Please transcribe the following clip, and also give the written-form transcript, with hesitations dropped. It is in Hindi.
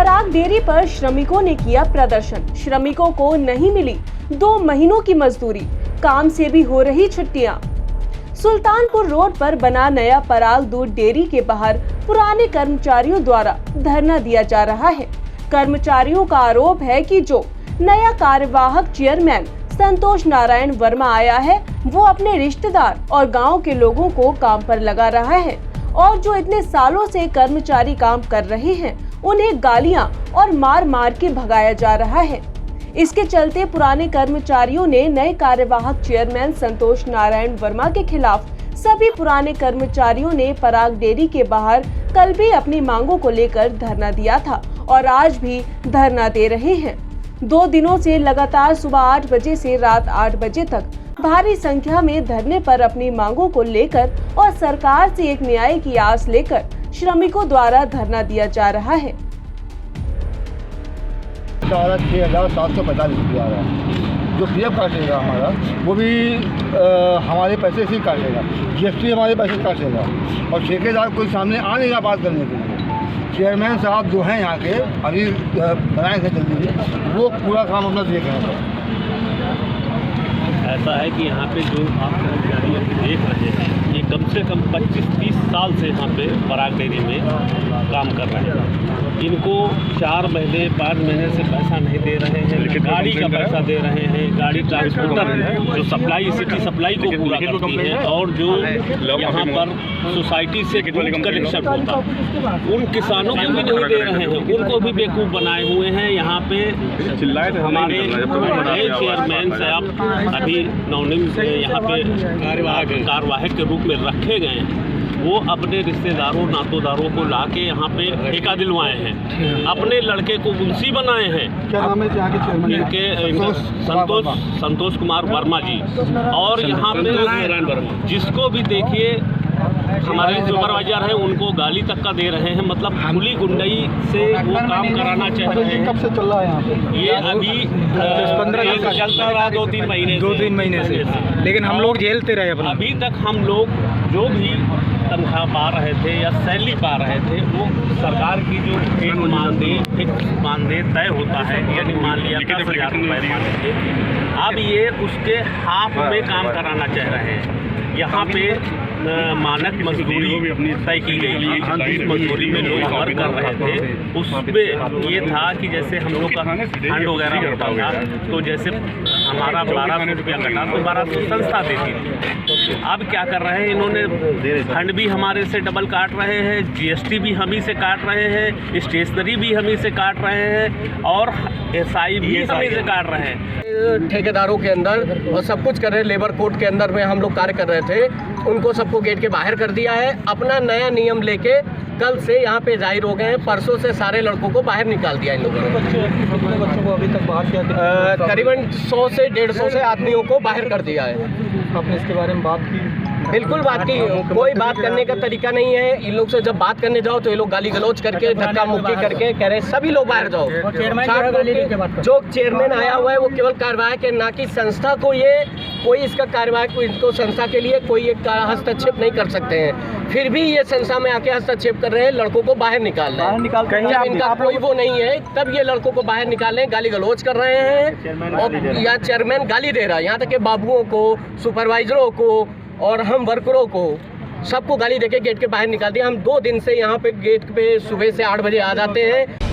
पराग डेयरी पर श्रमिकों ने किया प्रदर्शन। श्रमिकों को नहीं मिली 2 महीनों की मजदूरी, काम से भी हो रही छुट्टियां। सुल्तानपुर रोड पर बना नया पराग दूध डेयरी के बाहर पुराने कर्मचारियों द्वारा धरना दिया जा रहा है। कर्मचारियों का आरोप है कि जो नया कार्यवाहक चेयरमैन संतोष नारायण वर्मा आया है, वो अपने रिश्तेदार और गांव के लोगों को काम पर लगा रहा है और जो इतने सालों से कर्मचारी काम कर रहे हैं, उन्हें गालियां और मार मार के भगाया जा रहा है। इसके चलते पुराने कर्मचारियों ने नए कार्यवाहक चेयरमैन संतोष नारायण वर्मा के खिलाफ सभी पुराने कर्मचारियों ने पराग डेयरी के बाहर कल भी अपनी मांगों को लेकर धरना दिया था और आज भी धरना दे रहे हैं। 2 दिनों से लगातार सुबह 8 बजे से रात 8 बजे तक भारी संख्या में धरने पर अपनी मांगों को लेकर और सरकार से एक न्याय की आस लेकर श्रमिकों द्वारा धरना दिया जा रहा है। 6,745 रुपया आ रहा है। जो पीएफ काटेगा हमारा, वो भी हमारे पैसे से ही काटेगा, जीएसटी हमारे पैसे से काटेगा और ठेकेदार कोई सामने आ नहीं रहा बात करने के लिए। चेयरमैन साहब जो हैं यहाँ के, अभी बनाए थे जल्दी, वो पूरा काम अपना देख रहे हैं। ऐसा है कि यहाँ पे जो आप कर्मचारी देख रहे हैं, ये कम से कम 25-30 साल से यहाँ पे पराग डेयरी में काम कर रहे हैं। इनको 4 महीने 5 महीने से पैसा नहीं दे रहे हैं, गाड़ी का पैसा दे रहे हैं, गाड़ी ट्रांसपोर्टर जो सप्लाई सिटी सप्लाई को पूरा करती है और जो यहाँ पर सोसाइटी से कलेक्शन होता है, उन किसानों को भी नहीं दे रहे हैं, उनको भी बेवकूफ़ बनाए हुए हैं। यहाँ पे हमारे नए चेयरमैन साहब अभी नवनिम से यहाँ पे कार्यवाहक के रूप में रखे गए हैं। वो अपने रिश्तेदारों नातोदारों को लाके यहाँ पे ठेका दिलवाए हैं, अपने लड़के को मुंशी बनाए हैं। क्या नाम है यहाँ के चेयरमैन? इनके संतोष कुमार वर्मा जी। और यहाँ पे जिसको भी देखिए हमारे सुपरवाइजर हैं, उनको गाली तक का दे रहे हैं। मतलब खुली गुंडई से वो काम कराना चाह रहे हैं। कब से चल रहा है यहाँ पे? ये अभी 15 दिन चलता रहा, 2-3 महीने से। लेकिन हम लोग झेलते रहे अपना। अभी तक हम लोग जो भी तनख्वाह पा रहे थे या सैलरी पा रहे थे, वो सरकार की जो फिक्स मानदेय तय होता है, यानी मान लिया 10,000 रुपये मानदेय, अब ये उसके हाफ में काम कराना चाह रहे हैं। यहाँ पे मानक मजदूरी तय की गई थी, जिस मजदूरी में लोग वर्क कर रहे थे, उसमें ये था कि जैसे हम लोग का फंड वगैरह होता था, तो जैसे हमारा 1,200 रुपया कटा तो 1,200 संस्था देती थी। अब क्या कर रहे हैं, इन्होंने फंड भी हमारे से डबल काट रहे हैं, जीएसटी भी हम ही से काट रहे हैं, स्टेशनरी भी हम ही से काट रहे हैं और एसआई भी हम ही से काट रहे हैं। ठेकेदारों के अंदर और सब कुछ कर रहे हैं। लेबर कोड के अंदर में हम लोग कार्य कर रहे थे, उनको सबको गेट के बाहर कर दिया है। अपना नया नियम लेके कल से यहाँ पे जाहिर हो गए हैं। परसों से सारे लड़कों को बाहर निकाल दिया इन लोगों ने। बच्चों को अभी तक बाहर किया? करीबन 100 से 150 से आदमियों को बाहर कर दिया है। आपने इसके बारे में बात की? बिल्कुल बात की। कोई बात करने का तरीका नहीं है। इन लोग से जब बात करने जाओ तो ये लोग गाली गलौज करके धक्का मुक्की करके कह रहे हैं सभी लोग बाहर जाओ। जो चेयरमैन आया हुआ है वो केवल कार्यवाहक है, ना कि संस्था को ये कोई इसका कार्यवाहक इनको संस्था के लिए कोई एक हस्तक्षेप नहीं कर सकते हैं। फिर भी ये संस्था में आके हस्तक्षेप कर रहे हैं, लड़कों को बाहर निकाल रहे हैं। इनका कोई वो नहीं है, तब ये लड़कों को बाहर निकाल रहे हैं, गाली गलौज कर रहे हैं और यहाँ चेयरमैन गाली दे रहा है। यहाँ तक के बाबुओं को, सुपरवाइजरों को और हम वर्करों को सबको गाली देके गेट के बाहर निकाल दिया। हम 2 दिन से यहाँ पे गेट पे सुबह से 8 बजे आ जाते हैं।